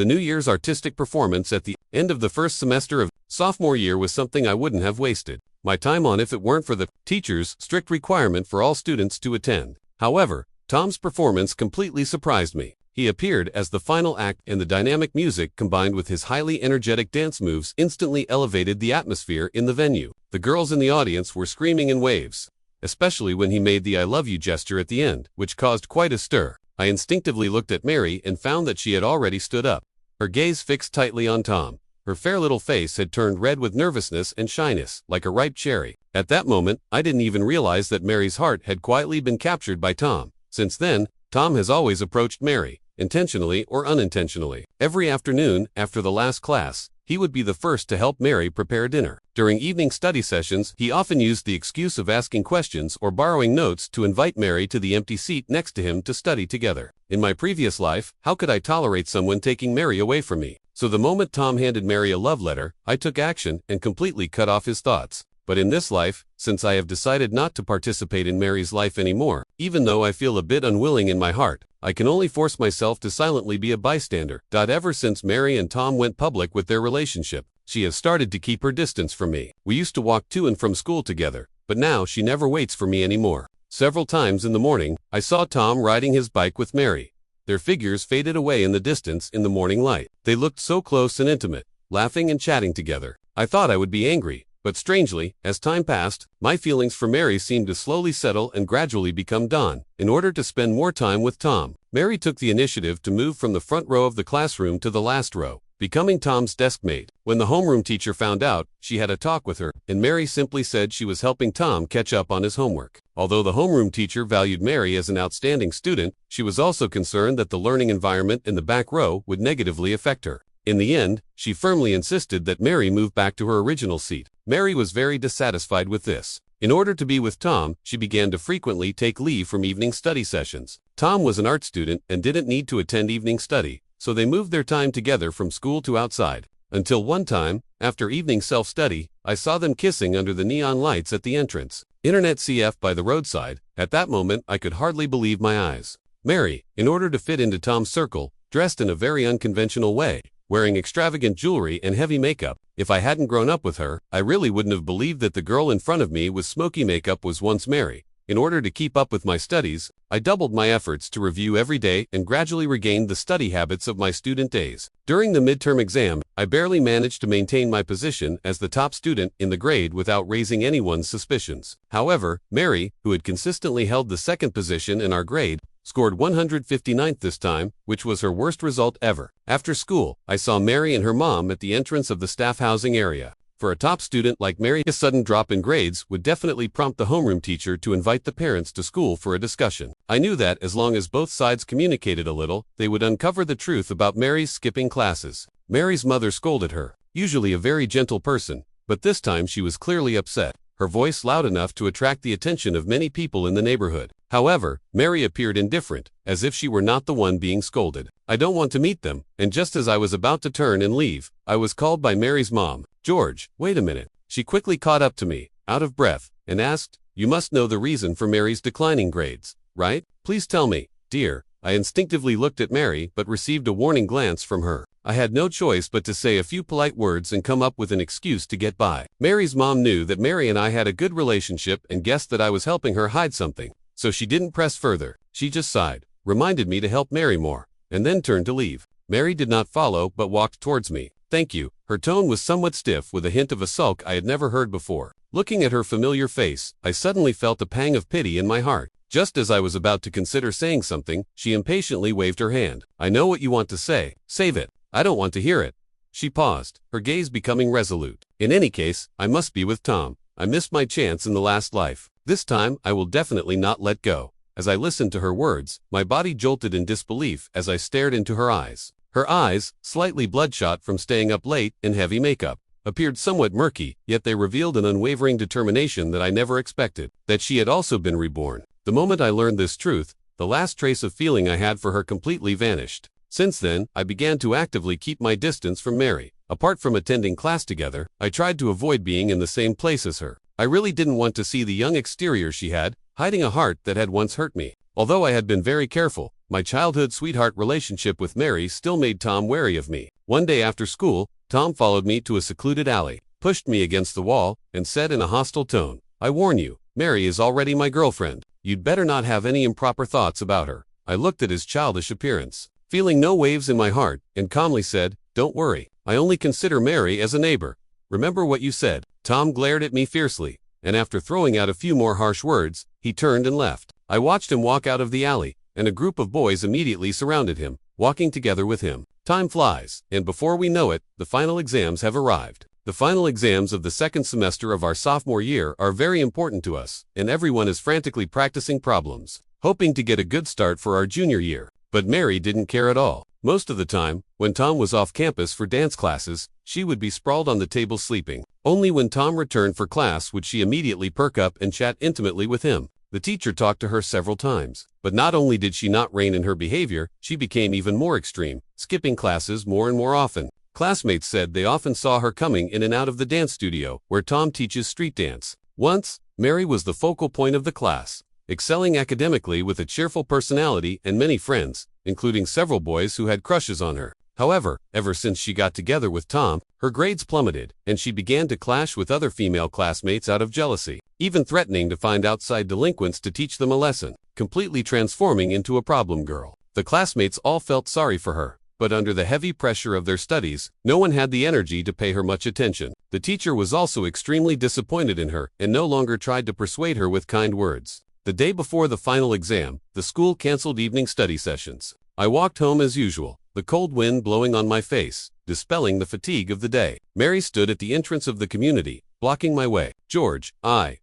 The New Year's artistic performance at the end of the first semester of sophomore year was something I wouldn't have wasted my time on if it weren't for the teacher's strict requirement for all students to attend. However, Tom's performance completely surprised me. He appeared as the final act, and the dynamic music combined with his highly energetic dance moves instantly elevated the atmosphere in the venue. The girls in the audience were screaming in waves, especially when he made the "I love you" gesture at the end, which caused quite a stir. I instinctively looked at Mary and found that she had already stood up, her gaze fixed tightly on Tom. Her fair little face had turned red with nervousness and shyness, like a ripe cherry. At that moment, I didn't even realize that Mary's heart had quietly been captured by Tom. Since then, Tom has always approached Mary, intentionally or unintentionally. Every afternoon, after the last class, he would be the first to help Mary prepare dinner. During evening study sessions, he often used the excuse of asking questions or borrowing notes to invite Mary to the empty seat next to him to study together. In my previous life, how could I tolerate someone taking Mary away from me? So the moment Tom handed Mary a love letter, I took action and completely cut off his thoughts. But in this life, since I have decided not to participate in Mary's life anymore, even though I feel a bit unwilling in my heart, I can only force myself to silently be a bystander. Ever since Mary and Tom went public with their relationship, she has started to keep her distance from me. We used to walk to and from school together, but now she never waits for me anymore. Several times in the morning, I saw Tom riding his bike with Mary. Their figures faded away in the distance in the morning light. They looked so close and intimate, laughing and chatting together. I thought I would be angry, but strangely, as time passed, my feelings for Mary seemed to slowly settle and gradually become dawn. In order to spend more time with Tom, Mary took the initiative to move from the front row of the classroom to the last row, becoming Tom's deskmate. When the homeroom teacher found out, she had a talk with her, and Mary simply said she was helping Tom catch up on his homework. Although the homeroom teacher valued Mary as an outstanding student, she was also concerned that the learning environment in the back row would negatively affect her. In the end, she firmly insisted that Mary move back to her original seat. Mary was very dissatisfied with this. In order to be with Tom, she began to frequently take leave from evening study sessions. Tom was an art student and didn't need to attend evening study, so they moved their time together from school to outside. Until one time, after evening self-study, I saw them kissing under the neon lights at the entrance. Internet CF by the roadside. At that moment, I could hardly believe my eyes. Mary, in order to fit into Tom's circle, dressed in a very unconventional way, wearing extravagant jewelry and heavy makeup. If I hadn't grown up with her, I really wouldn't have believed that the girl in front of me with smoky makeup was once Mary. In order to keep up with my studies, I doubled my efforts to review every day and gradually regained the study habits of my student days. During the midterm exam, I barely managed to maintain my position as the top student in the grade without raising anyone's suspicions. However, Mary, who had consistently held the second position in our grade, scored 159th this time, which was her worst result ever. After school, I saw Mary and her mom at the entrance of the staff housing area. For a top student like Mary, a sudden drop in grades would definitely prompt the homeroom teacher to invite the parents to school for a discussion. I knew that as long as both sides communicated a little, they would uncover the truth about Mary's skipping classes. Mary's mother scolded her, usually a very gentle person, but this time she was clearly upset, her voice loud enough to attract the attention of many people in the neighborhood. However, Mary appeared indifferent, as if she were not the one being scolded. I don't want to meet them, and just as I was about to turn and leave, I was called by Mary's mom. George, wait a minute. She quickly caught up to me, out of breath, and asked, "You must know the reason for Mary's declining grades, right? Please tell me, dear." I instinctively looked at Mary but received a warning glance from her. I had no choice but to say a few polite words and come up with an excuse to get by. Mary's mom knew that Mary and I had a good relationship and guessed that I was helping her hide something, so she didn't press further. She just sighed, reminded me to help Mary more, and then turned to leave. Mary did not follow but walked towards me. "Thank you." Her tone was somewhat stiff with a hint of a sulk I had never heard before. Looking at her familiar face, I suddenly felt a pang of pity in my heart. Just as I was about to consider saying something, she impatiently waved her hand. "I know what you want to say. Save it. I don't want to hear it." She paused, her gaze becoming resolute. "In any case, I must be with Tom. I missed my chance in the last life. This time, I will definitely not let go." As I listened to her words, my body jolted in disbelief as I stared into her eyes. Her eyes, slightly bloodshot from staying up late and heavy makeup, appeared somewhat murky, yet they revealed an unwavering determination that I never expected, that she had also been reborn. The moment I learned this truth, the last trace of feeling I had for her completely vanished. Since then, I began to actively keep my distance from Mary. Apart from attending class together, I tried to avoid being in the same place as her. I really didn't want to see the young exterior she had, hiding a heart that had once hurt me. Although I had been very careful, My childhood sweetheart relationship with Mary still made Tom wary of me. One day after school, Tom followed me to a secluded alley, pushed me against the wall, and said in a hostile tone, "I warn you, Mary is already my girlfriend. You'd better not have any improper thoughts about her." I looked at his childish appearance, feeling no waves in my heart, and calmly said, "Don't worry, I only consider Mary as a neighbor. Remember what you said." Tom glared at me fiercely, and after throwing out a few more harsh words, he turned and left. I watched him walk out of the alley, and a group of boys immediately surrounded him, walking together with him. Time flies, and before we know it, the final exams have arrived. The final exams of the second semester of our sophomore year are very important to us, and everyone is frantically practicing problems, hoping to get a good start for our junior year. But Mary didn't care at all. Most of the time, when Tom was off campus for dance classes, she would be sprawled on the table sleeping. Only when Tom returned for class would she immediately perk up and chat intimately with him. The teacher talked to her several times, but not only did she not rein in her behavior, she became even more extreme, skipping classes more and more often. Classmates said they often saw her coming in and out of the dance studio, where Tom teaches street dance. Once, Mary was the focal point of the class, excelling academically with a cheerful personality and many friends, including several boys who had crushes on her. However, ever since she got together with Tom, her grades plummeted, and she began to clash with other female classmates out of jealousy, even threatening to find outside delinquents to teach them a lesson, completely transforming into a problem girl. The classmates all felt sorry for her, but under the heavy pressure of their studies, no one had the energy to pay her much attention. The teacher was also extremely disappointed in her and no longer tried to persuade her with kind words. The day before the final exam, the school canceled evening study sessions. I walked home as usual, the cold wind blowing on my face, dispelling the fatigue of the day. Mary stood at the entrance of the community, blocking my way. "George,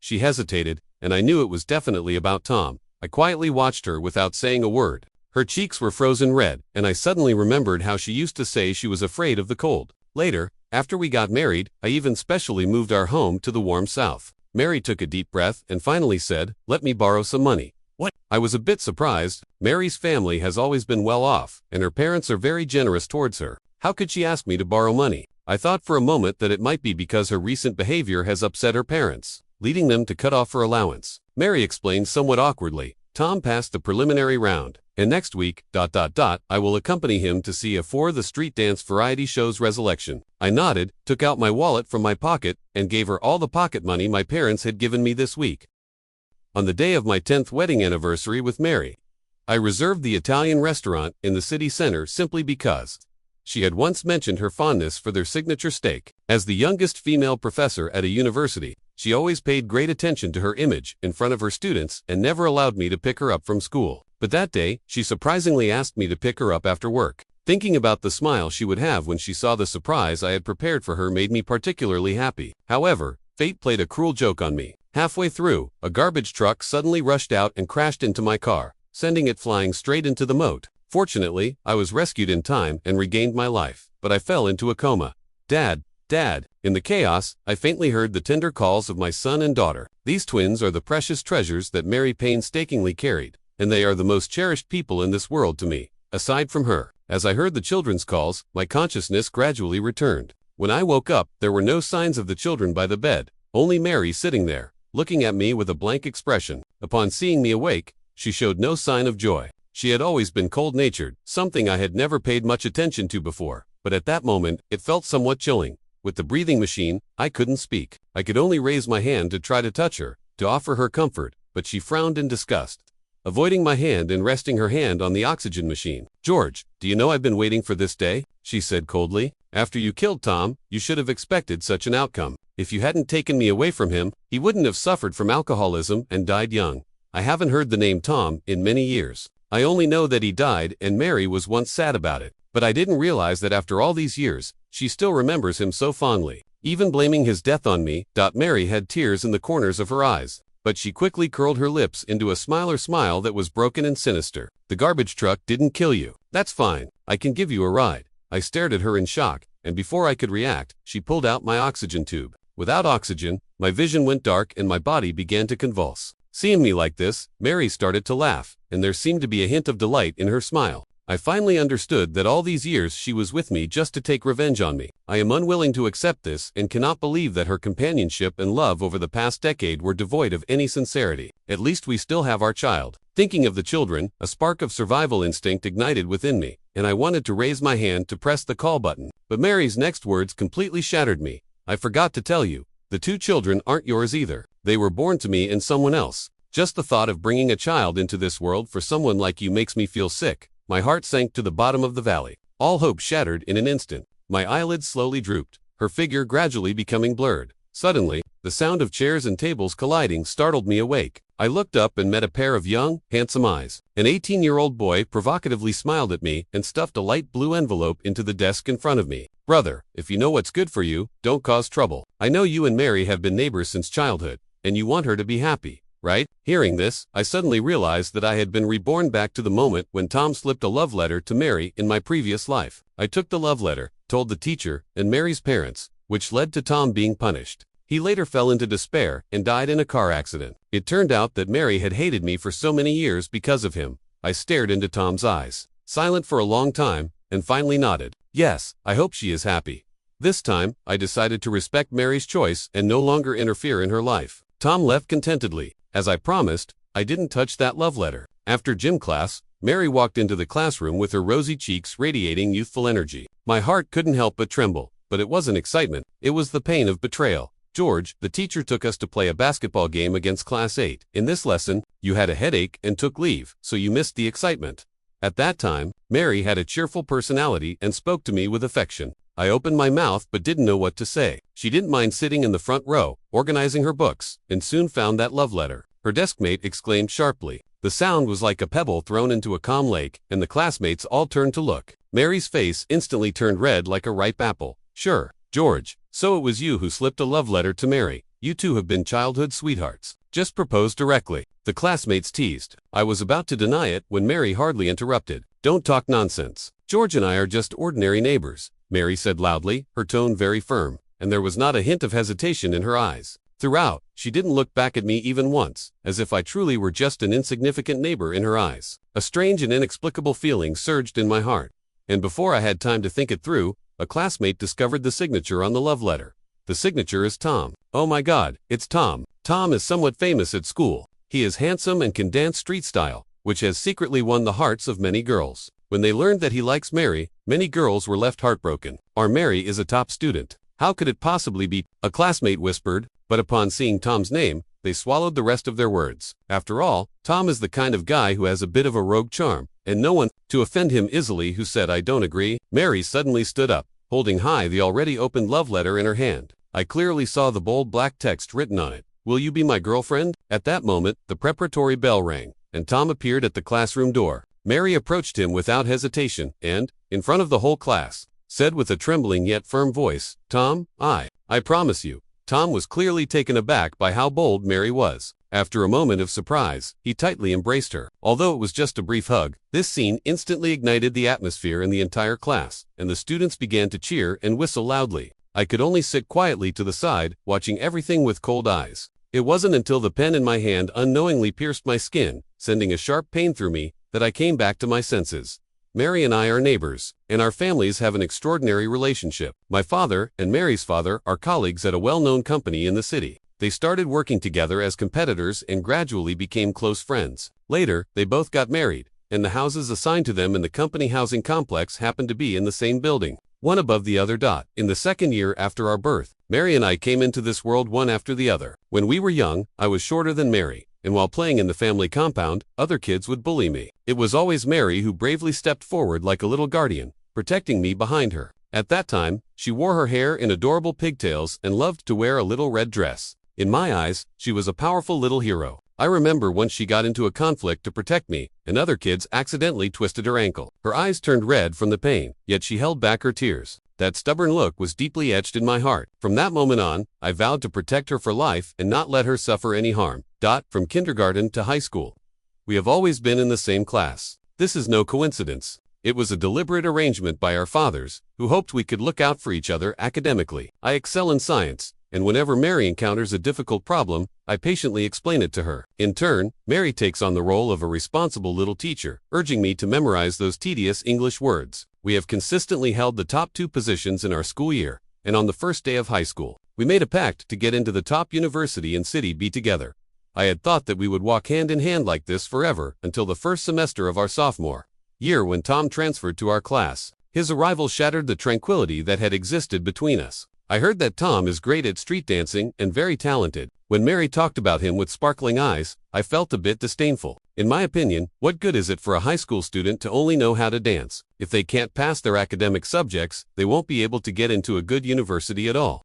she hesitated, and I knew it was definitely about Tom. I quietly watched her without saying a word. Her cheeks were frozen red, and I suddenly remembered how she used to say she was afraid of the cold. Later, after we got married, I even specially moved our home to the warm south. Mary took a deep breath and finally said, "Let me borrow some money." "What?" I was a bit surprised. Mary's family has always been well off, and her parents are very generous towards her. How could she ask me to borrow money? I thought for a moment that it might be because her recent behavior has upset her parents, leading them to cut off her allowance. Mary explained somewhat awkwardly, "Tom passed the preliminary round, and next week, I will accompany him to see for the street dance variety show's resurrection." I nodded, took out my wallet from my pocket, and gave her all the pocket money my parents had given me this week. On the day of my 10th wedding anniversary with Mary, I reserved the Italian restaurant in the city center simply because she had once mentioned her fondness for their signature steak. As the youngest female professor at a university, she always paid great attention to her image in front of her students and never allowed me to pick her up from school. But that day, she surprisingly asked me to pick her up after work. Thinking about the smile she would have when she saw the surprise I had prepared for her made me particularly happy. However, fate played a cruel joke on me. Halfway through, a garbage truck suddenly rushed out and crashed into my car, sending it flying straight into the moat. Fortunately, I was rescued in time and regained my life, but I fell into a coma. "Dad, Dad." In the chaos, I faintly heard the tender calls of my son and daughter. These twins are the precious treasures that Mary painstakingly carried, and they are the most cherished people in this world to me, aside from her. As I heard the children's calls, my consciousness gradually returned. When I woke up, there were no signs of the children by the bed, only Mary sitting there, looking at me with a blank expression. Upon seeing me awake, she showed no sign of joy. She had always been cold-natured, something I had never paid much attention to before, but at that moment, it felt somewhat chilling. With the breathing machine, I couldn't speak. I could only raise my hand to try to touch her, to offer her comfort, but she frowned in disgust, avoiding my hand and resting her hand on the oxygen machine. "George, do you know I've been waiting for this day?" she said coldly. "After you killed Tom, you should have expected such an outcome. If you hadn't taken me away from him, he wouldn't have suffered from alcoholism and died young. I haven't heard the name Tom in many years. I only know that he died and Mary was once sad about it. But I didn't realize that after all these years, she still remembers him so fondly. Even blaming his death on me, Mary had tears in the corners of her eyes. But she quickly curled her lips into a smile that was broken and sinister. "The garbage truck didn't kill you. That's fine. I can give you a ride." I stared at her in shock, and before I could react, she pulled out my oxygen tube. Without oxygen, my vision went dark and my body began to convulse. Seeing me like this, Mary started to laugh, and there seemed to be a hint of delight in her smile. I finally understood that all these years she was with me just to take revenge on me. I am unwilling to accept this and cannot believe that her companionship and love over the past decade were devoid of any sincerity. At least we still have our child. Thinking of the children, a spark of survival instinct ignited within me, and I wanted to raise my hand to press the call button. But Mary's next words completely shattered me. I forgot to tell you, the 2 children aren't yours either. They were born to me and someone else. Just the thought of bringing a child into this world for someone like you makes me feel sick. My heart sank to the bottom of the valley. All hope shattered in an instant. My eyelids slowly drooped, her figure gradually becoming blurred. Suddenly, the sound of chairs and tables colliding startled me awake. I looked up and met a pair of young, handsome eyes. An 18-year-old boy provocatively smiled at me and stuffed a light blue envelope into the desk in front of me. "Brother, if you know what's good for you, don't cause trouble. I know you and Mary have been neighbors since childhood, and you want her to be happy, right?" Hearing this, I suddenly realized that I had been reborn back to the moment when Tom slipped a love letter to Mary in my previous life. I took the love letter, told the teacher and Mary's parents, which led to Tom being punished. He later fell into despair and died in a car accident. It turned out that Mary had hated me for so many years because of him. I stared into Tom's eyes, silent for a long time, and finally nodded. Yes, I hope she is happy. This time, I decided to respect Mary's choice and no longer interfere in her life. Tom left contentedly. As I promised, I didn't touch that love letter. After gym class, Mary walked into the classroom with her rosy cheeks radiating youthful energy. My heart couldn't help but tremble, but it wasn't excitement, it was the pain of betrayal. "George, the teacher took us to play a basketball game against Class 8. In this lesson, you had a headache and took leave, so you missed the excitement." At that time, Mary had a cheerful personality and spoke to me with affection. I opened my mouth but didn't know what to say. She didn't mind sitting in the front row, organizing her books, and soon found that love letter. Her deskmate exclaimed sharply. The sound was like a pebble thrown into a calm lake, and the classmates all turned to look. Mary's face instantly turned red like a ripe apple. "Sure, George, so it was you who slipped a love letter to Mary. You two have been childhood sweethearts. Just propose directly." The classmates teased. I was about to deny it when Mary hardly interrupted. "Don't talk nonsense. George and I are just ordinary neighbors," Mary said loudly, her tone very firm, and there was not a hint of hesitation in her eyes. Throughout, she didn't look back at me even once, as if I truly were just an insignificant neighbor in her eyes. A strange and inexplicable feeling surged in my heart, and before I had time to think it through, a classmate discovered the signature on the love letter. The signature is Tom. Oh my God, it's Tom. Tom is somewhat famous at school. He is handsome and can dance street style, which has secretly won the hearts of many girls. When they learned that he likes Mary, many girls were left heartbroken. Our Mary is a top student. How could it possibly be? A classmate whispered, but upon seeing Tom's name, they swallowed the rest of their words. After all, Tom is the kind of guy who has a bit of a rogue charm, and no one to offend him easily who said I don't agree. Mary suddenly stood up, holding high the already opened love letter in her hand. I clearly saw the bold black text written on it. "Will you be my girlfriend?" At that moment, the preparatory bell rang, and Tom appeared at the classroom door. Mary approached him without hesitation, and, in front of the whole class, said with a trembling yet firm voice, "Tom, I promise you." Tom was clearly taken aback by how bold Mary was. After a moment of surprise, he tightly embraced her. Although it was just a brief hug, this scene instantly ignited the atmosphere in the entire class, and the students began to cheer and whistle loudly. I could only sit quietly to the side, watching everything with cold eyes. It wasn't until the pen in my hand unknowingly pierced my skin, sending a sharp pain through me, that I came back to my senses. Mary and I are neighbors, and our families have an extraordinary relationship. My father and Mary's father are colleagues at a well-known company in the city. They started working together as competitors and gradually became close friends. Later, they both got married, and the houses assigned to them in the company housing complex happened to be in the same building, one above the other. In the second year after our birth, Mary and I came into this world one after the other. When we were young, I was shorter than Mary, and while playing in the family compound, other kids would bully me. It was always Mary who bravely stepped forward like a little guardian, protecting me behind her. At that time, she wore her hair in adorable pigtails and loved to wear a little red dress. In my eyes, she was a powerful little hero. I remember once she got into a conflict to protect me, and other kids accidentally twisted her ankle. Her eyes turned red from the pain, yet she held back her tears. That stubborn look was deeply etched in my heart. From that moment on, I vowed to protect her for life and not let her suffer any harm. From kindergarten to high school, we have always been in the same class. This is no coincidence. It was a deliberate arrangement by our fathers, who hoped we could look out for each other academically. I excel in science, and whenever Mary encounters a difficult problem, I patiently explain it to her. In turn, Mary takes on the role of a responsible little teacher, urging me to memorize those tedious English words. We have consistently held the top 2 positions in our school year, and on the first day of high school, we made a pact to get into the top university in City B together. I had thought that we would walk hand in hand like this forever until the first semester of our sophomore year when Tom transferred to our class. His arrival shattered the tranquility that had existed between us. I heard that Tom is great at street dancing and very talented. When Mary talked about him with sparkling eyes, I felt a bit disdainful. In my opinion, what good is it for a high school student to only know how to dance? If they can't pass their academic subjects, they won't be able to get into a good university at all.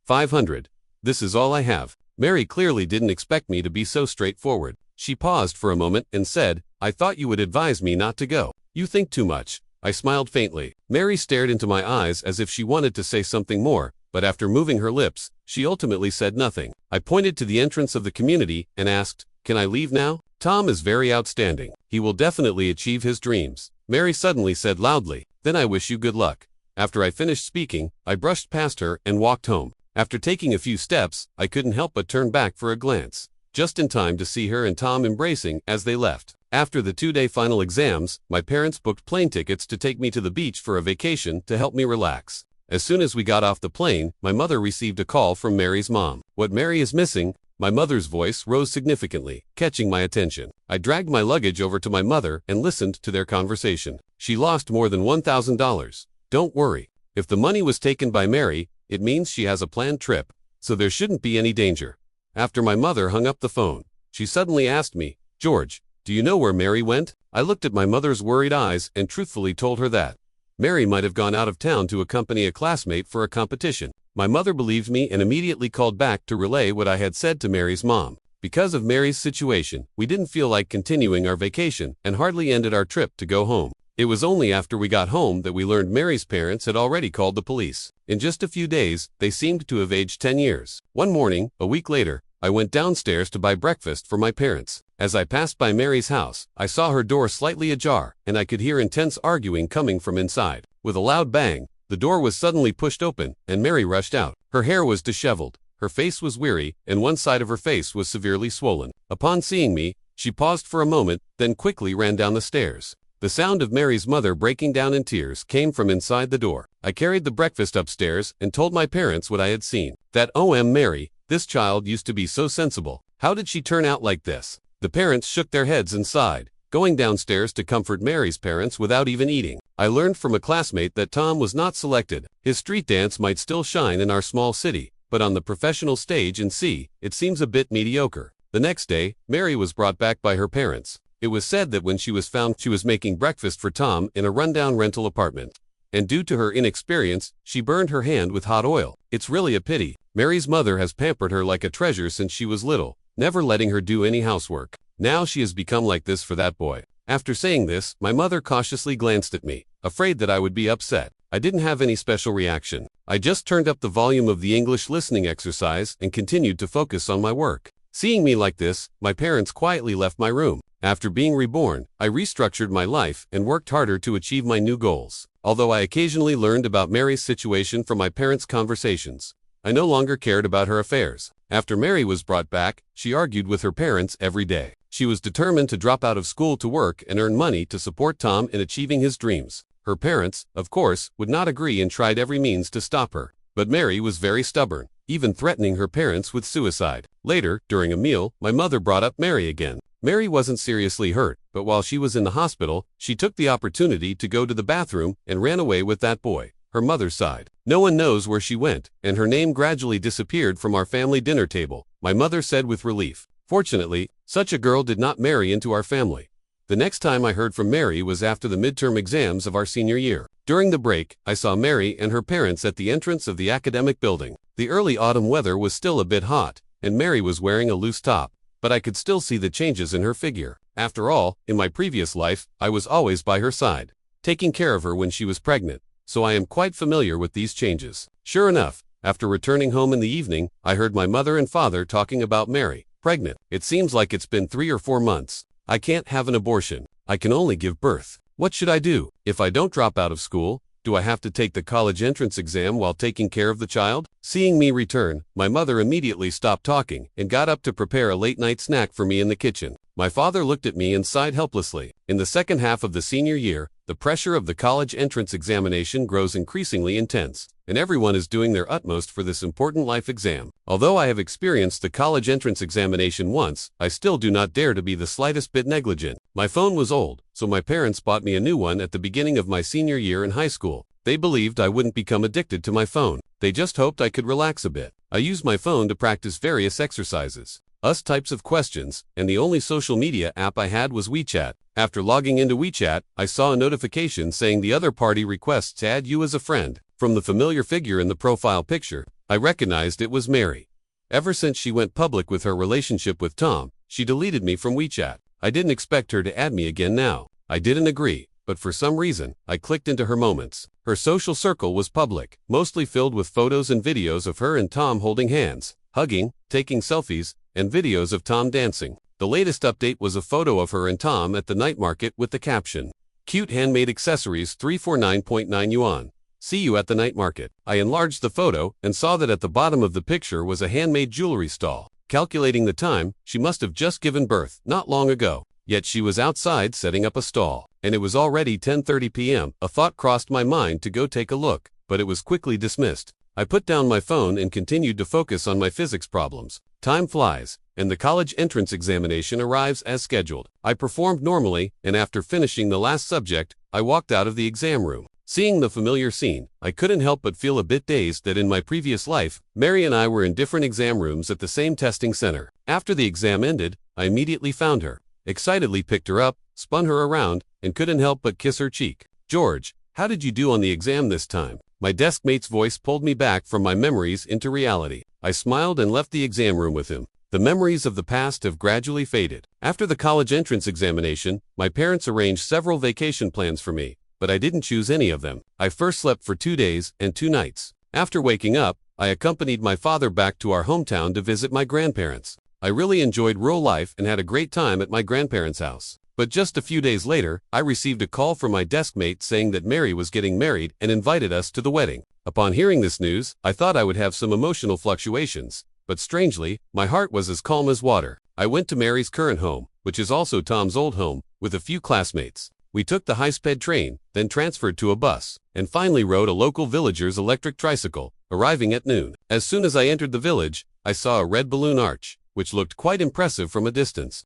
500. This is all I have. Mary clearly didn't expect me to be so straightforward. She paused for a moment and said, "I thought you would advise me not to go. You think too much." I smiled faintly. Mary stared into my eyes as if she wanted to say something more, but after moving her lips, she ultimately said nothing. I pointed to the entrance of the community and asked, "Can I leave now? Tom is very outstanding. He will definitely achieve his dreams." Mary suddenly said loudly, "Then I wish you good luck." After I finished speaking, I brushed past her and walked home. After taking a few steps, I couldn't help but turn back for a glance, just in time to see her and Tom embracing as they left. After the 2-day final exams, my parents booked plane tickets to take me to the beach for a vacation to help me relax. As soon as we got off the plane, my mother received a call from Mary's mom. "What Mary is missing?" My mother's voice rose significantly, catching my attention. I dragged my luggage over to my mother and listened to their conversation. "She lost more than $1,000. Don't worry. If the money was taken by Mary, it means she has a planned trip, so there shouldn't be any danger." After my mother hung up the phone, she suddenly asked me, "George, do you know where Mary went?" I looked at my mother's worried eyes and truthfully told her that Mary might have gone out of town to accompany a classmate for a competition. My mother believed me and immediately called back to relay what I had said to Mary's mom. Because of Mary's situation, we didn't feel like continuing our vacation and hardly ended our trip to go home. It was only after we got home that we learned Mary's parents had already called the police. In just a few days, they seemed to have aged 10 years. One morning, a week later, I went downstairs to buy breakfast for my parents. As I passed by Mary's house, I saw her door slightly ajar, and I could hear intense arguing coming from inside. With a loud bang, the door was suddenly pushed open, and Mary rushed out. Her hair was disheveled, her face was weary, and one side of her face was severely swollen. Upon seeing me, she paused for a moment, then quickly ran down the stairs. The sound of Mary's mother breaking down in tears came from inside the door. I carried the breakfast upstairs and told my parents what I had seen. That Mary, this child used to be so sensible. How did she turn out like this? The parents shook their heads and sighed, going downstairs to comfort Mary's parents without even eating. I learned from a classmate that Tom was not selected. His street dance might still shine in our small city, but on the professional stage in C, it seems a bit mediocre. The next day, Mary was brought back by her parents. It was said that when she was found, she was making breakfast for Tom in a rundown rental apartment. And due to her inexperience, she burned her hand with hot oil. It's really a pity. Mary's mother has pampered her like a treasure since she was little, never letting her do any housework. Now she has become like this for that boy. After saying this, my mother cautiously glanced at me, afraid that I would be upset. I didn't have any special reaction. I just turned up the volume of the English listening exercise and continued to focus on my work. Seeing me like this, my parents quietly left my room. After being reborn, I restructured my life and worked harder to achieve my new goals. Although I occasionally learned about Mary's situation from my parents' conversations, I no longer cared about her affairs. After Mary was brought back, she argued with her parents every day. She was determined to drop out of school to work and earn money to support Tom in achieving his dreams. Her parents, of course, would not agree and tried every means to stop her. But Mary was very stubborn, even threatening her parents with suicide. Later, during a meal, my mother brought up Mary again. Mary wasn't seriously hurt, but while she was in the hospital, she took the opportunity to go to the bathroom and ran away with that boy. Her mother sighed. No one knows where she went, and her name gradually disappeared from our family dinner table, my mother said with relief. Fortunately, such a girl did not marry into our family. The next time I heard from Mary was after the midterm exams of our senior year. During the break, I saw Mary and her parents at the entrance of the academic building. The early autumn weather was still a bit hot, and Mary was wearing a loose top, but I could still see the changes in her figure. After all, in my previous life, I was always by her side, taking care of her when she was pregnant, so I am quite familiar with these changes. Sure enough, after returning home in the evening, I heard my mother and father talking about Mary, pregnant. It seems like it's been 3 or 4 months. I can't have an abortion. I can only give birth. What should I do? If I don't drop out of school, do I have to take the college entrance exam while taking care of the child? Seeing me return, my mother immediately stopped talking and got up to prepare a late-night snack for me in the kitchen. My father looked at me and sighed helplessly. In the second half of the senior year, the pressure of the college entrance examination grows increasingly intense, and everyone is doing their utmost for this important life exam. Although I have experienced the college entrance examination once, I still do not dare to be the slightest bit negligent. My phone was old, so my parents bought me a new one at the beginning of my senior year in high school. They believed I wouldn't become addicted to my phone. They just hoped I could relax a bit. I used my phone to practice various exercises, types of questions, and the only social media app I had was WeChat. After logging into WeChat, I saw a notification saying the other party requests to add you as a friend. From the familiar figure in the profile picture, I recognized it was Mary. Ever since she went public with her relationship with Tom, she deleted me from WeChat. I didn't expect her to add me again now. I didn't agree, but for some reason, I clicked into her moments. Her social circle was public, mostly filled with photos and videos of her and Tom holding hands, hugging, taking selfies, and videos of Tom dancing. The latest update was a photo of her and Tom at the night market with the caption, "Cute handmade accessories 349.9 yuan. See you at the night market." I enlarged the photo and saw that at the bottom of the picture was a handmade jewelry stall. Calculating the time, she must have just given birth not long ago. Yet she was outside setting up a stall, and it was already 10:30 p.m. A thought crossed my mind to go take a look, but it was quickly dismissed. I put down my phone and continued to focus on my physics problems. Time flies, and the college entrance examination arrives as scheduled. I performed normally, and after finishing the last subject, I walked out of the exam room. Seeing the familiar scene, I couldn't help but feel a bit dazed that in my previous life, Mary and I were in different exam rooms at the same testing center. After the exam ended, I immediately found her, excitedly picked her up, spun her around, and couldn't help but kiss her cheek. "George, how did you do on the exam this time?" My desk mate's voice pulled me back from my memories into reality. I smiled and left the exam room with him. The memories of the past have gradually faded. After the college entrance examination, my parents arranged several vacation plans for me, but I didn't choose any of them. I first slept for 2 days and 2 nights. After waking up, I accompanied my father back to our hometown to visit my grandparents. I really enjoyed rural life and had a great time at my grandparents' house. But just a few days later, I received a call from my desk mate saying that Mary was getting married and invited us to the wedding. Upon hearing this news, I thought I would have some emotional fluctuations, but strangely, my heart was as calm as water. I went to Mary's current home, which is also Tom's old home, with a few classmates. We took the high-speed train, then transferred to a bus, and finally rode a local villager's electric tricycle, arriving at noon. As soon as I entered the village, I saw a red balloon arch, which looked quite impressive from a distance.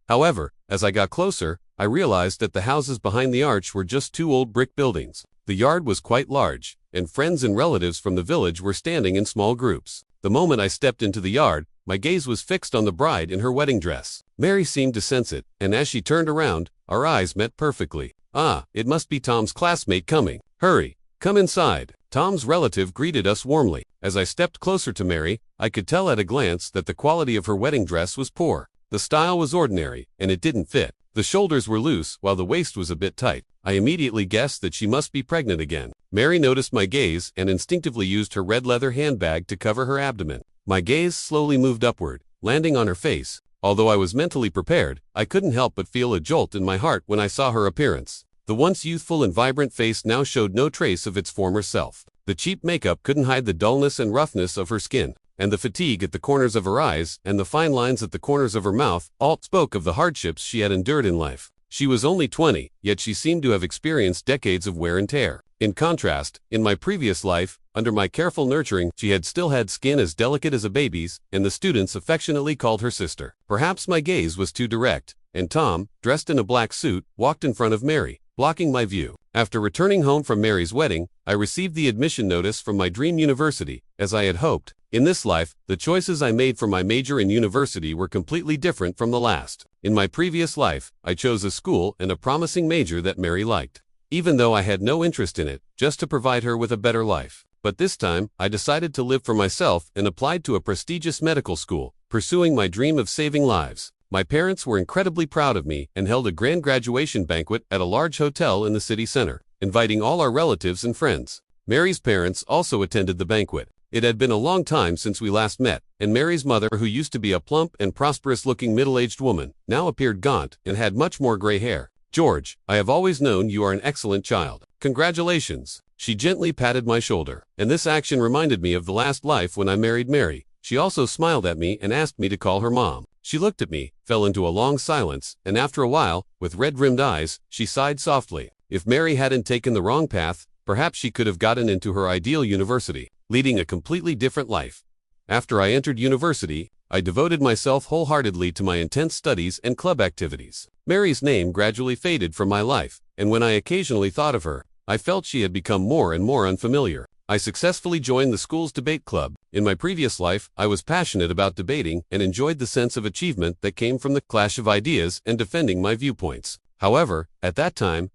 However, as I got closer, I realized that the houses behind the arch were just 2 old brick buildings. The yard was quite large, and friends and relatives from the village were standing in small groups. The moment I stepped into the yard, my gaze was fixed on the bride in her wedding dress. Mary seemed to sense it, and as she turned around, our eyes met perfectly. "Ah, it must be Tom's classmate coming. Hurry, come inside." Tom's relative greeted us warmly. As I stepped closer to Mary, I could tell at a glance that the quality of her wedding dress was poor. The style was ordinary, and it didn't fit. The shoulders were loose, while the waist was a bit tight. I immediately guessed that she must be pregnant again. Mary noticed my gaze and instinctively used her red leather handbag to cover her abdomen. My gaze slowly moved upward, landing on her face. Although I was mentally prepared, I couldn't help but feel a jolt in my heart when I saw her appearance. The once youthful and vibrant face now showed no trace of its former self. The cheap makeup couldn't hide the dullness and roughness of her skin, and the fatigue at the corners of her eyes and the fine lines at the corners of her mouth all spoke of the hardships she had endured in life. She was only 20, yet she seemed to have experienced decades of wear and tear. In contrast, in my previous life, under my careful nurturing, she had still had skin as delicate as a baby's, and the students affectionately called her sister. Perhaps my gaze was too direct, and Tom, dressed in a black suit, walked in front of Mary, blocking my view. After returning home from Mary's wedding, I received the admission notice from my dream university, as I had hoped. In this life, the choices I made for my major in university were completely different from the last. In my previous life, I chose a school and a promising major that Mary liked, even though I had no interest in it, just to provide her with a better life. But this time, I decided to live for myself and applied to a prestigious medical school, pursuing my dream of saving lives. My parents were incredibly proud of me and held a grand graduation banquet at a large hotel in the city center, inviting all our relatives and friends. Mary's parents also attended the banquet. It had been a long time since we last met, and Mary's mother, who used to be a plump and prosperous-looking middle-aged woman, now appeared gaunt and had much more gray hair. "George, I have always known you are an excellent child. Congratulations," She gently patted my shoulder, and this action reminded me of the last life when I married Mary. She also smiled at me and asked me to call her mom. She looked at me, fell into a long silence, and after a while, with red-rimmed eyes, she sighed softly. If Mary hadn't taken the wrong path, perhaps she could have gotten into her ideal university, leading a completely different life. After I entered university, I devoted myself wholeheartedly to my intense studies and club activities. Mary's name gradually faded from my life, and when I occasionally thought of her, I felt she had become more and more unfamiliar. I successfully joined the school's debate club. In my previous life, I was passionate about debating and enjoyed the sense of achievement that came from the clash of ideas and defending my viewpoints. However, at that time,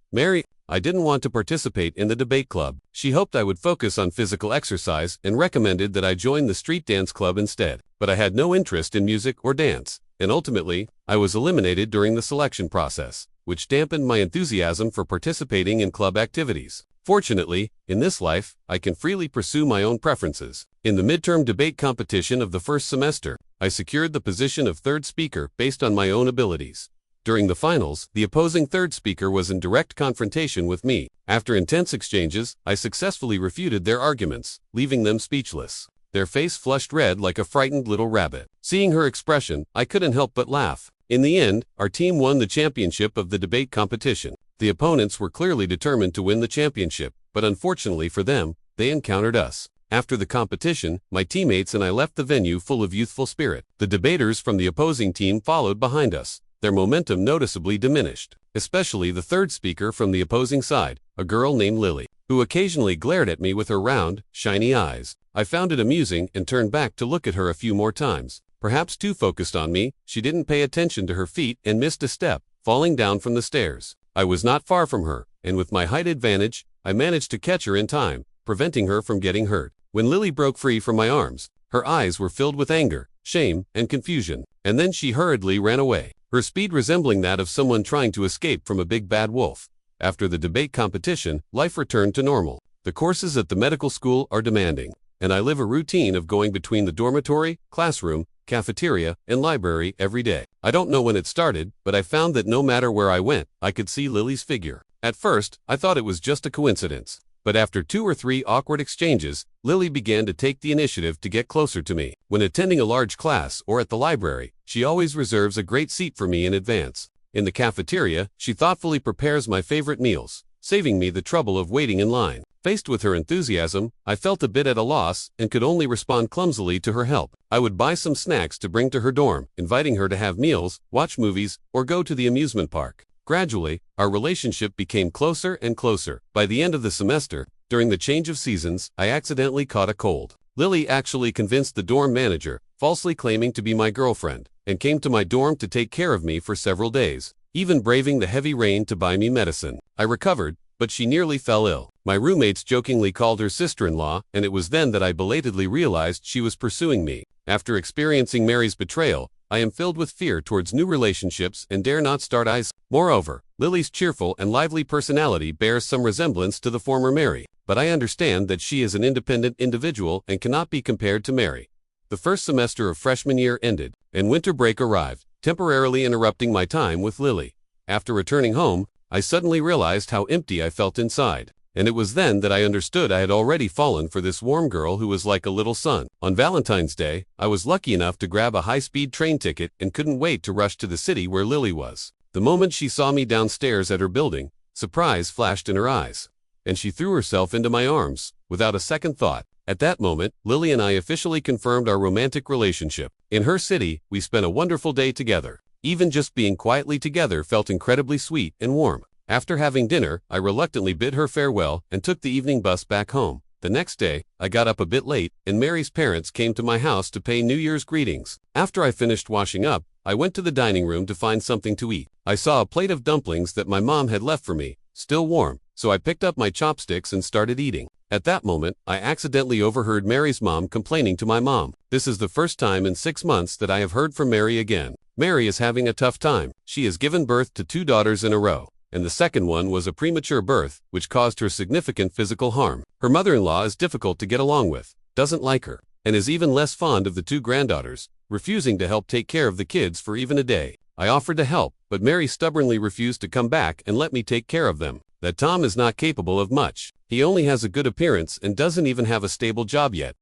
I didn't want to participate in the debate club. She hoped I would focus on physical exercise and recommended that I join the street dance club instead. But I had no interest in music or dance, and ultimately, I was eliminated during the selection process, which dampened my enthusiasm for participating in club activities. Fortunately, in this life, I can freely pursue my own preferences. In the midterm debate competition of the first semester, I secured the position of third speaker based on my own abilities. During the finals, the opposing third speaker was in direct confrontation with me. After intense exchanges, I successfully refuted their arguments, leaving them speechless. Their face flushed red like a frightened little rabbit. Seeing her expression, I couldn't help but laugh. In the end, our team won the championship of the debate competition. The opponents were clearly determined to win the championship, but unfortunately for them, they encountered us. After the competition, my teammates and I left the venue full of youthful spirit. The debaters from the opposing team followed behind us. Their momentum noticeably diminished, especially the third speaker from the opposing side, a girl named Lily, who occasionally glared at me with her round, shiny eyes. I found it amusing and turned back to look at her a few more times. Perhaps too focused on me, she didn't pay attention to her feet and missed a step, falling down from the stairs. I was not far from her, and with my height advantage, I managed to catch her in time, preventing her from getting hurt. When Lily broke free from my arms, her eyes were filled with anger, shame, and confusion, and then she hurriedly ran away, her speed resembling that of someone trying to escape from a big bad wolf. After the debate competition, life returned to normal. The courses at the medical school are demanding, and I live a routine of going between the dormitory, classroom, cafeteria, and library every day. I don't know when it started, but I found that no matter where I went, I could see Lily's figure. At first, I thought it was just a coincidence, but after 2 or 3 awkward exchanges, Lily began to take the initiative to get closer to me. When attending a large class or at the library, she always reserves a great seat for me in advance. In the cafeteria, she thoughtfully prepares my favorite meals, saving me the trouble of waiting in line. Faced with her enthusiasm, I felt a bit at a loss and could only respond clumsily to her help. I would buy some snacks to bring to her dorm, inviting her to have meals, watch movies, or go to the amusement park. Gradually, our relationship became closer and closer. By the end of the semester, during the change of seasons, I accidentally caught a cold. Lily actually convinced the dorm manager, falsely claiming to be my girlfriend, and came to my dorm to take care of me for several days, even braving the heavy rain to buy me medicine. I recovered, but she nearly fell ill. My roommates jokingly called her sister-in-law, and it was then that I belatedly realized she was pursuing me. After experiencing Mary's betrayal, I am filled with fear towards new relationships and dare not start eyes. Moreover, Lily's cheerful and lively personality bears some resemblance to the former Mary, but I understand that she is an independent individual and cannot be compared to Mary. The first semester of freshman year ended, and winter break arrived, temporarily interrupting my time with Lily. After returning home, I suddenly realized how empty I felt inside, and it was then that I understood I had already fallen for this warm girl who was like a little sun. On Valentine's Day, I was lucky enough to grab a high-speed train ticket and couldn't wait to rush to the city where Lily was. The moment she saw me downstairs at her building, surprise flashed in her eyes, and she threw herself into my arms, without a second thought. At that moment, Lily and I officially confirmed our romantic relationship. In her city, we spent a wonderful day together. Even just being quietly together felt incredibly sweet and warm. After having dinner, I reluctantly bid her farewell and took the evening bus back home. The next day, I got up a bit late, and Mary's parents came to my house to pay New Year's greetings. After I finished washing up, I went to the dining room to find something to eat. I saw a plate of dumplings that my mom had left for me, still warm, so I picked up my chopsticks and started eating. At that moment, I accidentally overheard Mary's mom complaining to my mom. This is the first time in 6 months that I have heard from Mary again. Mary is having a tough time. She has given birth to 2 daughters in a row, and the second one was a premature birth, which caused her significant physical harm. Her mother-in-law is difficult to get along with, doesn't like her, and is even less fond of the 2 granddaughters, refusing to help take care of the kids for even a day. I offered to help, but Mary stubbornly refused to come back and let me take care of them. that Tom is not capable of much. He only has a good appearance and doesn't even have a stable job yet.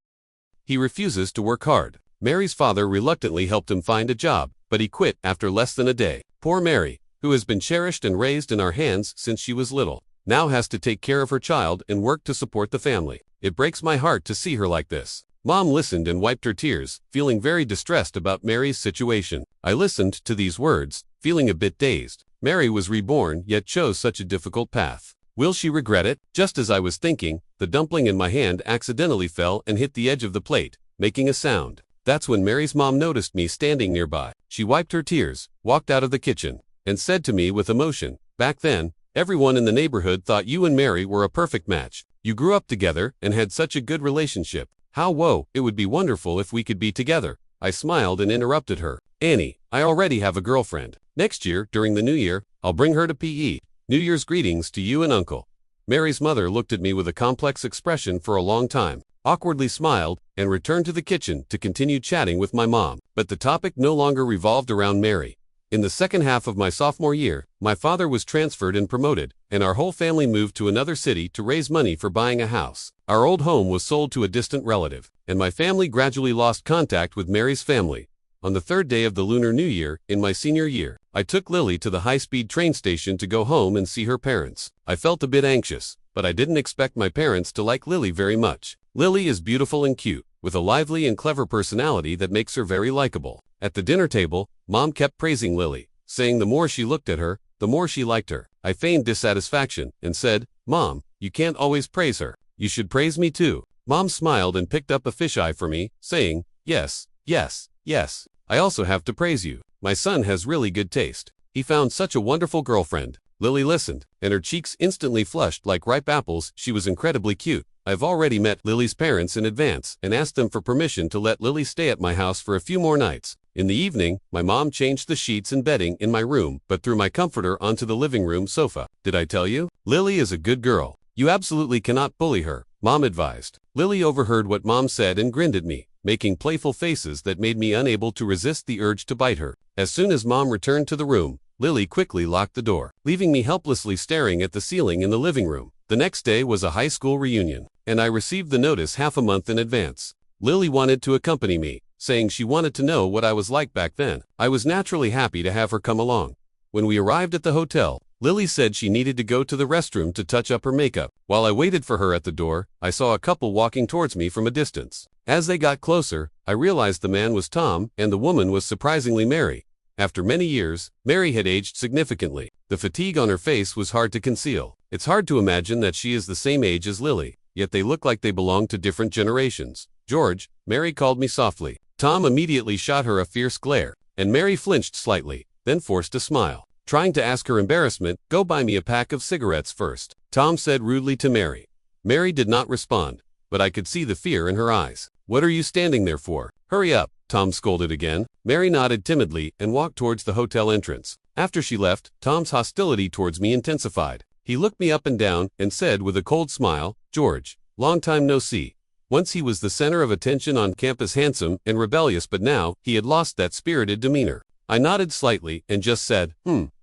He refuses to work hard. Mary's father reluctantly helped him find a job, but he quit after less than a day. Poor Mary, who has been cherished and raised in our hands since she was little, now has to take care of her child and work to support the family. It breaks my heart to see her like this. Mom listened and wiped her tears, feeling very distressed about Mary's situation. I listened to these words, feeling a bit dazed. Mary was reborn, yet chose such a difficult path. Will she regret it? Just as I was thinking, the dumpling in my hand accidentally fell and hit the edge of the plate, making a sound. That's when Mary's mom noticed me standing nearby. She wiped her tears, walked out of the kitchen, and said to me with emotion, "Back then, everyone in the neighborhood thought you and Mary were a perfect match. You grew up together and had such a good relationship. It would be wonderful if we could be together." I smiled and interrupted her. "Annie, I already have a girlfriend. Next year, during the new year, I'll bring her to PE. New Year's greetings to you and Uncle." Mary's mother looked at me with a complex expression for a long time, awkwardly smiled, and returned to the kitchen to continue chatting with my mom. But the topic no longer revolved around Mary. In the second half of my sophomore year, my father was transferred and promoted, and our whole family moved to another city to raise money for buying a house. Our old home was sold to a distant relative, and my family gradually lost contact with Mary's family. On the third day of the Lunar New Year, in my senior year, I took Lily to the high-speed train station to go home and see her parents. I felt a bit anxious, but I didn't expect my parents to like Lily very much. Lily is beautiful and cute, with a lively and clever personality that makes her very likable. At the dinner table, Mom kept praising Lily, saying the more she looked at her, the more she liked her. I feigned dissatisfaction and said, "Mom, you can't always praise her. You should praise me too." Mom smiled and picked up a fisheye for me, saying, "Yes, yes, yes. I also have to praise you. My son has really good taste. He found such a wonderful girlfriend." Lily listened, and her cheeks instantly flushed like ripe apples. She was incredibly cute. I've already met Lily's parents in advance and asked them for permission to let Lily stay at my house for a few more nights. In the evening, my mom changed the sheets and bedding in my room, but threw my comforter onto the living room sofa. "Did I tell you? Lily is a good girl. You absolutely cannot bully her," Mom advised. Lily overheard what Mom said and grinned at me, making playful faces that made me unable to resist the urge to bite her. As soon as Mom returned to the room, Lily quickly locked the door, leaving me helplessly staring at the ceiling in the living room. The next day was a high school reunion, and I received the notice half a month in advance. Lily wanted to accompany me, saying she wanted to know what I was like back then. I was naturally happy to have her come along. When we arrived at the hotel, Lily said she needed to go to the restroom to touch up her makeup. While I waited for her at the door, I saw a couple walking towards me from a distance. As they got closer, I realized the man was Tom and the woman was surprisingly Mary. After many years, Mary had aged significantly. The fatigue on her face was hard to conceal. It's hard to imagine that she is the same age as Lily, yet they look like they belong to different generations. "George," Mary called me softly. Tom immediately shot her a fierce glare, and Mary flinched slightly, then forced a smile. Trying to ask her embarrassment, "Go buy me a pack of cigarettes first," Tom said rudely to Mary. Mary did not respond, but I could see the fear in her eyes. "What are you standing there for? Hurry up," Tom scolded again. Mary nodded timidly and walked towards the hotel entrance. After she left, Tom's hostility towards me intensified. He looked me up and down and said with a cold smile, "George, long time no see." Once he was the center of attention on campus, handsome and rebellious, but now he had lost that spirited demeanor. I nodded slightly and just said,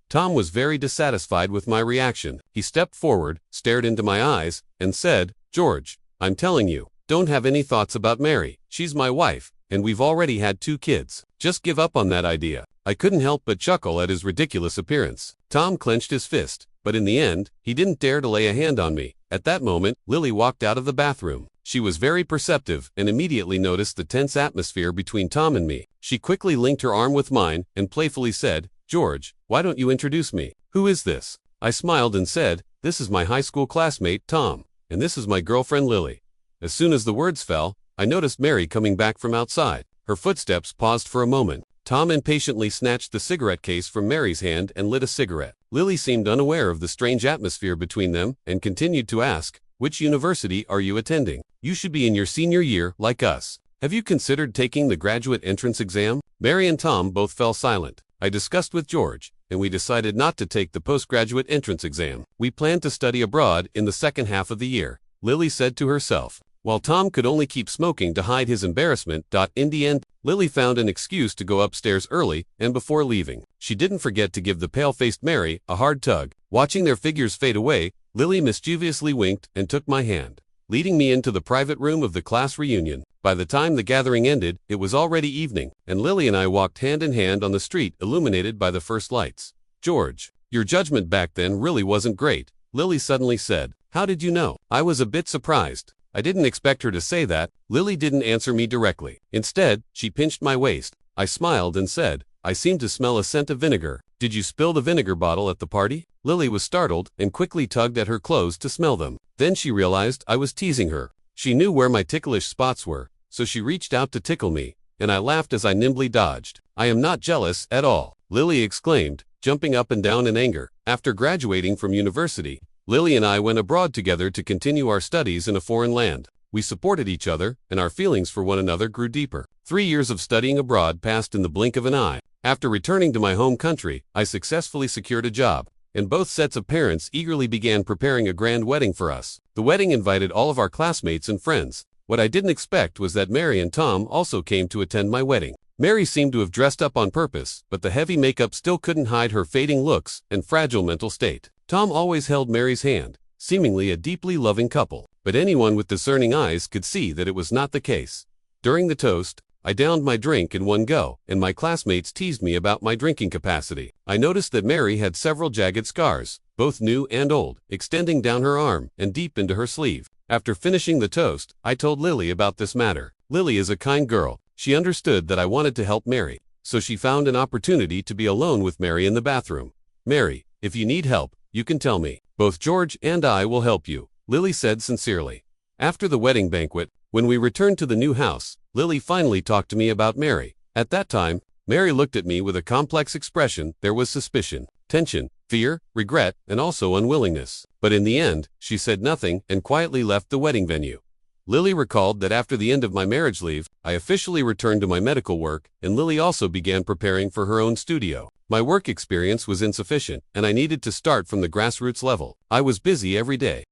Tom was very dissatisfied with my reaction. He stepped forward, stared into my eyes, and said, "George, I'm telling you, don't have any thoughts about Mary. She's my wife, and we've already had 2 kids. Just give up on that idea." I couldn't help but chuckle at his ridiculous appearance. Tom clenched his fist, but in the end, he didn't dare to lay a hand on me. At that moment, Lily walked out of the bathroom. She was very perceptive and immediately noticed the tense atmosphere between Tom and me. She quickly linked her arm with mine and playfully said, "George, why don't you introduce me? Who is this?" I smiled and said, "This is my high school classmate, Tom, and this is my girlfriend, Lily." As soon as the words fell, I noticed Mary coming back from outside. Her footsteps paused for a moment. Tom impatiently snatched the cigarette case from Mary's hand and lit a cigarette. Lily seemed unaware of the strange atmosphere between them and continued to ask, "Which university are you attending? You should be in your senior year, like us. Have you considered taking the graduate entrance exam?" Mary and Tom both fell silent. I discussed with George, and we decided not to take the postgraduate entrance exam. We planned to study abroad in the second half of the year, Lily said to herself. While Tom could only keep smoking to hide his embarrassment. In the end, Lily found an excuse to go upstairs early, and before leaving, she didn't forget to give the pale-faced Mary a hard tug. Watching their figures fade away, Lily mischievously winked and took my hand, leading me into the private room of the class reunion. By the time the gathering ended, it was already evening, and Lily and I walked hand in hand on the street illuminated by the first lights. "George, your judgment back then really wasn't great," Lily suddenly said. "How did you know?" I was a bit surprised. I didn't expect her to say that. Lily didn't answer me directly. Instead, she pinched my waist. I smiled and said, "I seem to smell a scent of vinegar. Did you spill the vinegar bottle at the party?" Lily was startled and quickly tugged at her clothes to smell them. Then she realized I was teasing her. She knew where my ticklish spots were, so she reached out to tickle me, and I laughed as I nimbly dodged. "I am not jealous at all," Lily exclaimed, jumping up and down in anger. After graduating from university, Lily and I went abroad together to continue our studies in a foreign land. We supported each other, and our feelings for one another grew deeper. 3 years of studying abroad passed in the blink of an eye. After returning to my home country, I successfully secured a job, and both sets of parents eagerly began preparing a grand wedding for us. The wedding invited all of our classmates and friends. What I didn't expect was that Mary and Tom also came to attend my wedding. Mary seemed to have dressed up on purpose, but the heavy makeup still couldn't hide her fading looks and fragile mental state. Tom always held Mary's hand, seemingly a deeply loving couple, but anyone with discerning eyes could see that it was not the case. During the toast, I downed my drink in one go, and my classmates teased me about my drinking capacity. I noticed that Mary had several jagged scars, both new and old, extending down her arm and deep into her sleeve. After finishing the toast, I told Lily about this matter. Lily is a kind girl. She understood that I wanted to help Mary, so she found an opportunity to be alone with Mary in the bathroom. "Mary, if you need help, you can tell me. Both George and I will help you," Lily said sincerely. After the wedding banquet, when we returned to the new house, Lily finally talked to me about Mary. At that time, Mary looked at me with a complex expression. There was suspicion, tension, fear, regret, and also unwillingness. But in the end, she said nothing and quietly left the wedding venue. Lily recalled that after the end of my marriage leave, I officially returned to my medical work, and Lily also began preparing for her own studio. My work experience was insufficient, and I needed to start from the grassroots level. I was busy every day.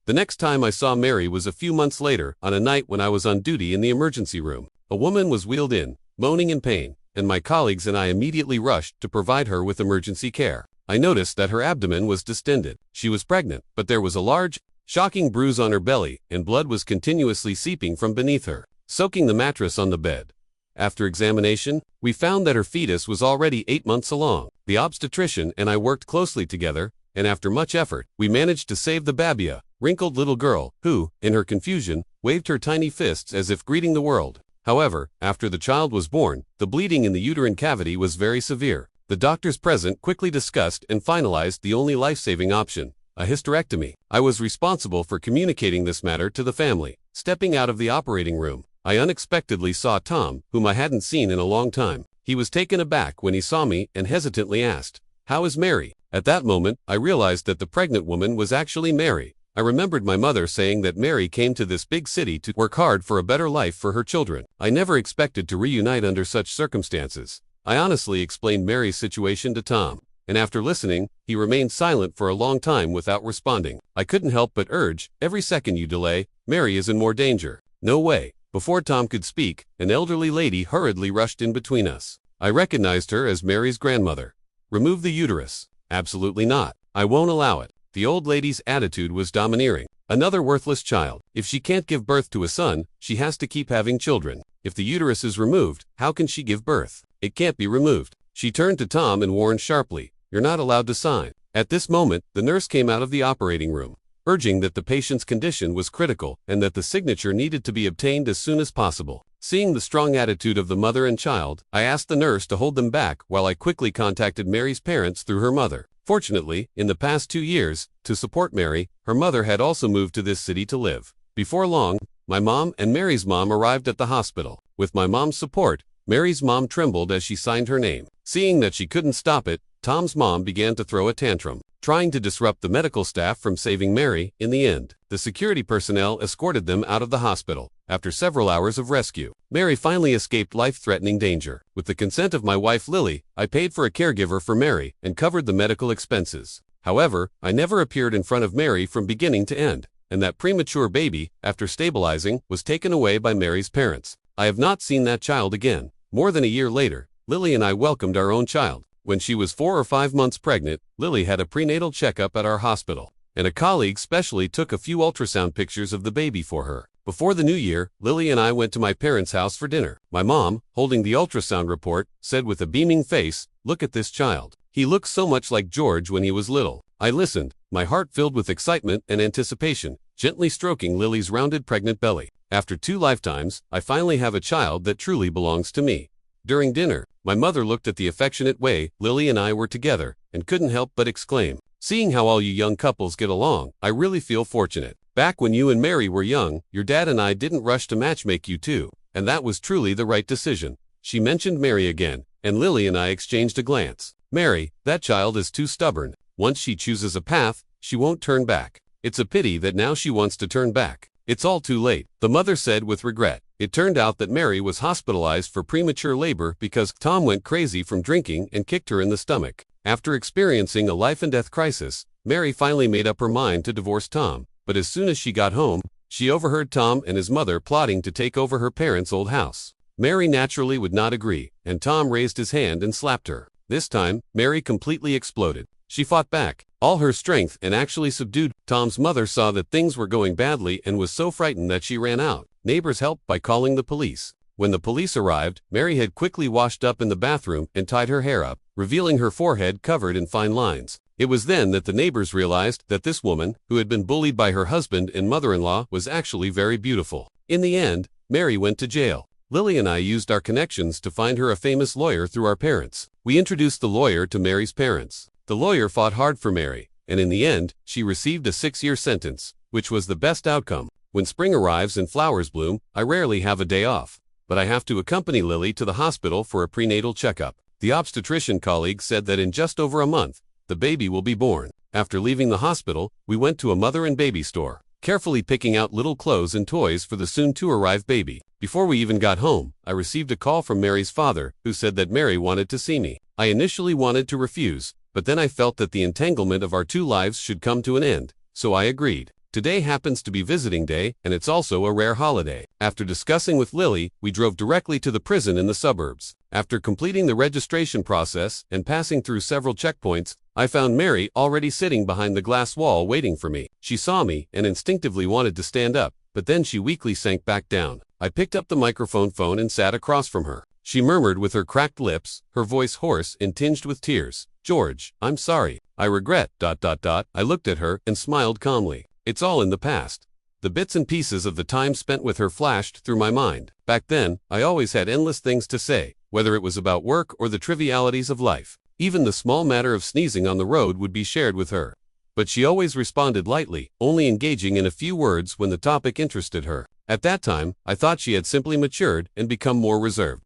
The next time I saw Mary was a few months later, on a night when I was on duty in the emergency room. A woman was wheeled in, moaning in pain, and my colleagues and I immediately rushed to provide her with emergency care. I noticed that her abdomen was distended. She was pregnant, but there was a large, shocking bruise on her belly, and blood was continuously seeping from beneath her, soaking the mattress on the bed. After examination, we found that her fetus was already 8 months along. The obstetrician and I worked closely together, and after much effort, we managed to save the babia, wrinkled little girl, who, in her confusion, waved her tiny fists as if greeting the world. However, after the child was born, the bleeding in the uterine cavity was very severe. The doctors present quickly discussed and finalized the only life-saving option, a hysterectomy. I was responsible for communicating this matter to the family. Stepping out of the operating room, I unexpectedly saw Tom, whom I hadn't seen in a long time. He was taken aback when he saw me and hesitantly asked, "How is Mary?" At that moment, I realized that the pregnant woman was actually Mary. I remembered my mother saying that Mary came to this big city to work hard for a better life for her children. I never expected to reunite under such circumstances. I honestly explained Mary's situation to Tom, and after listening, he remained silent for a long time without responding. I couldn't help but urge, "Every second you delay, Mary is in more danger." "No way." Before Tom could speak, an elderly lady hurriedly rushed in between us. I recognized her as Mary's grandmother. "Remove the uterus." "Absolutely not. I won't allow it." The old lady's attitude was domineering. "Another worthless child. If she can't give birth to a son, she has to keep having children. If the uterus is removed, how can she give birth? It can't be removed." She turned to Tom and warned sharply, "You're not allowed to sign." At this moment, the nurse came out of the operating room, urging that the patient's condition was critical and that the signature needed to be obtained as soon as possible. Seeing the strong attitude of the mother and child, I asked the nurse to hold them back while I quickly contacted Mary's parents through her mother. Fortunately, in the past 2 years, to support Mary, her mother had also moved to this city to live. Before long, my mom and Mary's mom arrived at the hospital. With my mom's support, Mary's mom trembled as she signed her name. Seeing that she couldn't stop it, Tom's mom began to throw a tantrum, trying to disrupt the medical staff from saving Mary. In the end, the security personnel escorted them out of the hospital. After several hours of rescue, Mary finally escaped life-threatening danger. With the consent of my wife Lily, I paid for a caregiver for Mary and covered the medical expenses. However, I never appeared in front of Mary from beginning to end, and that premature baby, after stabilizing, was taken away by Mary's parents. I have not seen that child again. More than a year later, Lily and I welcomed our own child. When she was 4 or 5 months pregnant, Lily had a prenatal checkup at our hospital. and a colleague specially took a few ultrasound pictures of the baby for her. Before the new year, Lily and I went to my parents' house for dinner. My mom, holding the ultrasound report, said with a beaming face, "Look at this child. He looks so much like George when he was little." I listened, my heart filled with excitement and anticipation, gently stroking Lily's rounded pregnant belly. After 2 lifetimes, I finally have a child that truly belongs to me. During dinner, my mother looked at the affectionate way Lily and I were together and couldn't help but exclaim, "Seeing how all you young couples get along, I really feel fortunate. Back when you and Mary were young, your dad and I didn't rush to matchmake you two, and that was truly the right decision." She mentioned Mary again, and Lily and I exchanged a glance. "Mary, that child is too stubborn. Once she chooses a path, she won't turn back. It's a pity that now she wants to turn back. It's all too late," the mother said with regret. It turned out that Mary was hospitalized for premature labor because Tom went crazy from drinking and kicked her in the stomach. After experiencing a life-and-death crisis, Mary finally made up her mind to divorce Tom, but as soon as she got home, she overheard Tom and his mother plotting to take over her parents' old house. Mary naturally would not agree, and Tom raised his hand and slapped her. This time, Mary completely exploded. She fought back, all her strength, and actually subdued. Tom's mother saw that things were going badly and was so frightened that she ran out. Neighbors helped by calling the police. When the police arrived, Mary had quickly washed up in the bathroom and tied her hair up, revealing her forehead covered in fine lines. It was then that the neighbors realized that this woman, who had been bullied by her husband and mother-in-law, was actually very beautiful. In the end, Mary went to jail. Lily and I used our connections to find her a famous lawyer through our parents. We introduced the lawyer to Mary's parents. The lawyer fought hard for Mary, and in the end, she received a 6-year sentence, which was the best outcome. When spring arrives and flowers bloom, I rarely have a day off, but I have to accompany Lily to the hospital for a prenatal checkup. The obstetrician colleague said that in just over a month, the baby will be born. After leaving the hospital, we went to a mother and baby store, carefully picking out little clothes and toys for the soon-to-arrive baby. Before we even got home, I received a call from Mary's father, who said that Mary wanted to see me. I initially wanted to refuse, but then I felt that the entanglement of our 2 lives should come to an end, so I agreed. Today happens to be visiting day, and it's also a rare holiday. After discussing with Lily, we drove directly to the prison in the suburbs. After completing the registration process and passing through several checkpoints, I found Mary already sitting behind the glass wall waiting for me. She saw me and instinctively wanted to stand up, but then she weakly sank back down. I picked up the microphone phone and sat across from her. She murmured with her cracked lips, her voice hoarse and tinged with tears, "George, I'm sorry. I regret. I looked at her and smiled calmly. It's all in the past. The bits and pieces of the time spent with her flashed through my mind. Back then, I always had endless things to say, whether it was about work or the trivialities of life. Even the small matter of sneezing on the road would be shared with her. But she always responded lightly, only engaging in a few words when the topic interested her. At that time, I thought she had simply matured and become more reserved.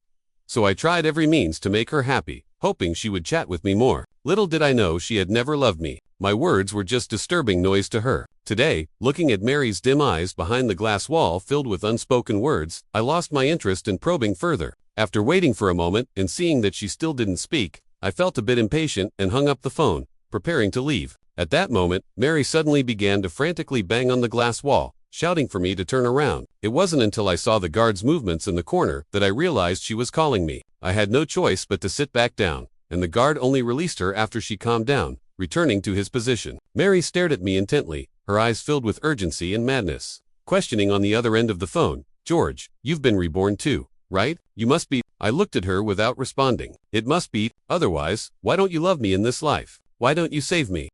So I tried every means to make her happy, hoping she would chat with me more. Little did I know she had never loved me. My words were just disturbing noise to her. Today, looking at Mary's dim eyes behind the glass wall filled with unspoken words, I lost my interest in probing further. After waiting for a moment and seeing that she still didn't speak, I felt a bit impatient and hung up the phone, preparing to leave. At that moment, Mary suddenly began to frantically bang on the glass wall, shouting for me to turn around. It wasn't until I saw the guard's movements in the corner that I realized she was calling me. I had no choice but to sit back down, and the guard only released her after she calmed down, returning to his position. Mary stared at me intently, her eyes filled with urgency and madness. Questioning on the other end of the phone, "George, you've been reborn too, right? You must be." I looked at her without responding. "It must be, otherwise, why don't you love me in this life? Why don't you save me?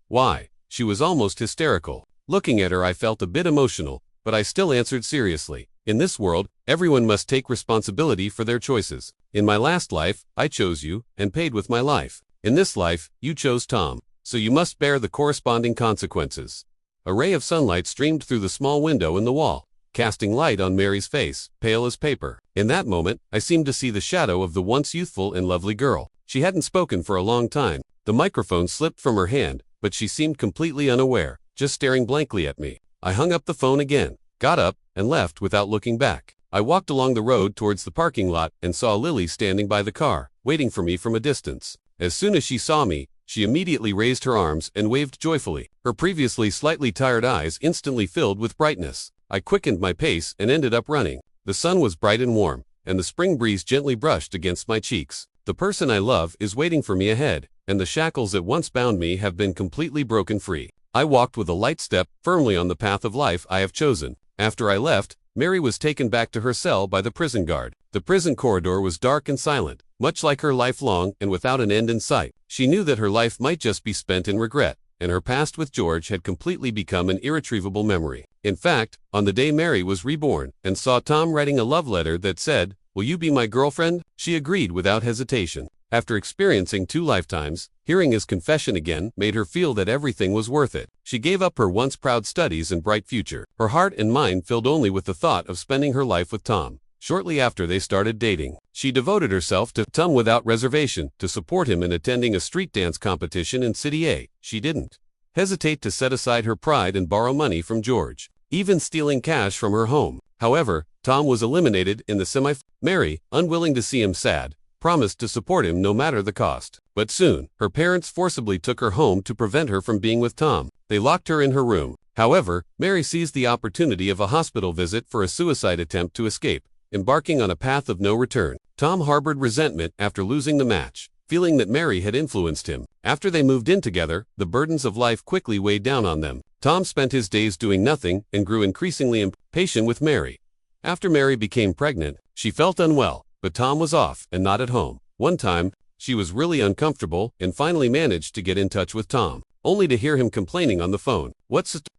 Why?" She was almost hysterical. Looking at her, I felt a bit emotional, but I still answered seriously. "In this world, everyone must take responsibility for their choices. In my last life, I chose you and paid with my life. In this life, you chose Tom, so you must bear the corresponding consequences." A ray of sunlight streamed through the small window in the wall, casting light on Mary's face, pale as paper. In that moment, I seemed to see the shadow of the once youthful and lovely girl. She hadn't spoken for a long time. The microphone slipped from her hand, but she seemed completely unaware, just staring blankly at me. I hung up the phone again, got up, and left without looking back. I walked along the road towards the parking lot and saw Lily standing by the car, waiting for me from a distance. As soon as she saw me, she immediately raised her arms and waved joyfully. Her previously slightly tired eyes instantly filled with brightness. I quickened my pace and ended up running. The sun was bright and warm, and the spring breeze gently brushed against my cheeks. The person I love is waiting for me ahead, and the shackles that once bound me have been completely broken free. I walked with a light step, firmly on the path of life I have chosen. After I left, Mary was taken back to her cell by the prison guard. The prison corridor was dark and silent, much like her life long and without an end in sight. She knew that her life might just be spent in regret, and her past with George had completely become an irretrievable memory. In fact, on the day Mary was reborn and saw Tom writing a love letter that said, "Will you be my girlfriend?" she agreed without hesitation. After experiencing 2 lifetimes, hearing his confession again made her feel that everything was worth it. She gave up her once proud studies and bright future, her heart and mind filled only with the thought of spending her life with Tom. Shortly after they started dating, she devoted herself to Tom without reservation to support him in attending a street dance competition in City A. She didn't hesitate to set aside her pride and borrow money from George, even stealing cash from her home. However, Tom was eliminated in the semifinals. Mary, unwilling to see him sad, promised to support him no matter the cost. But soon, her parents forcibly took her home to prevent her from being with Tom. They locked her in her room. However, Mary seized the opportunity of a hospital visit for a suicide attempt to escape, embarking on a path of no return. Tom harbored resentment after losing the match, feeling that Mary had influenced him. After they moved in together, the burdens of life quickly weighed down on them. Tom spent his days doing nothing and grew increasingly impatient with Mary. After Mary became pregnant, she felt unwell, but Tom was off and not at home. One time, she was really uncomfortable and finally managed to get in touch with Tom, only to hear him complaining on the phone.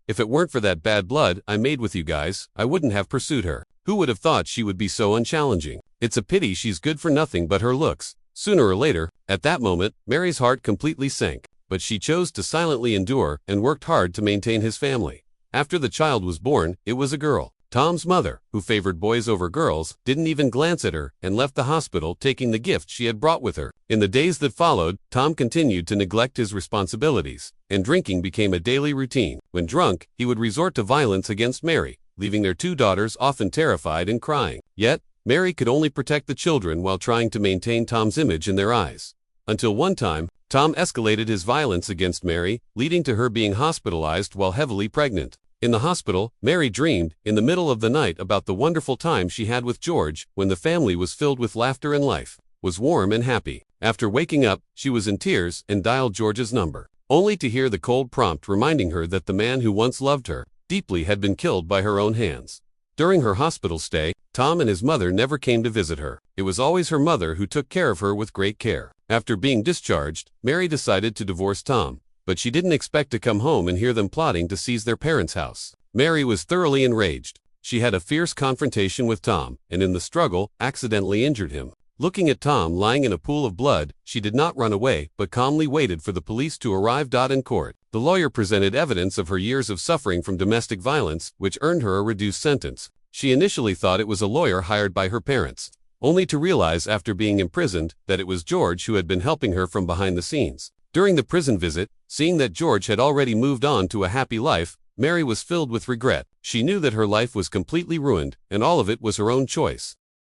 If it weren't for that bad blood I made with you guys, I wouldn't have pursued her. Who would have thought she would be so unchallenging? It's a pity she's good for nothing but her looks." Sooner or later, at that moment, Mary's heart completely sank, but she chose to silently endure and worked hard to maintain his family. After the child was born, it was a girl. Tom's mother, who favored boys over girls, didn't even glance at her and left the hospital taking the gift she had brought with her. In the days that followed, Tom continued to neglect his responsibilities, and drinking became a daily routine. When drunk, he would resort to violence against Mary, leaving their 2 daughters often terrified and crying. Yet, Mary could only protect the children while trying to maintain Tom's image in their eyes. Until one time, Tom escalated his violence against Mary, leading to her being hospitalized while heavily pregnant. In the hospital, Mary dreamed, in the middle of the night, about the wonderful time she had with George, when the family was filled with laughter and life was warm and happy. After waking up, she was in tears and dialed George's number, only to hear the cold prompt reminding her that the man who once loved her deeply had been killed by her own hands. During her hospital stay, Tom and his mother never came to visit her. It was always her mother who took care of her with great care. After being discharged, Mary decided to divorce Tom, but she didn't expect to come home and hear them plotting to seize their parents' house. Mary was thoroughly enraged. She had a fierce confrontation with Tom, and in the struggle, accidentally injured him. Looking at Tom lying in a pool of blood, she did not run away, but calmly waited for the police to arrive. In court, the lawyer presented evidence of her years of suffering from domestic violence, which earned her a reduced sentence. She initially thought it was a lawyer hired by her parents, only to realize after being imprisoned that it was George who had been helping her from behind the scenes. During the prison visit, seeing that George had already moved on to a happy life, Mary was filled with regret. She knew that her life was completely ruined, and all of it was her own choice.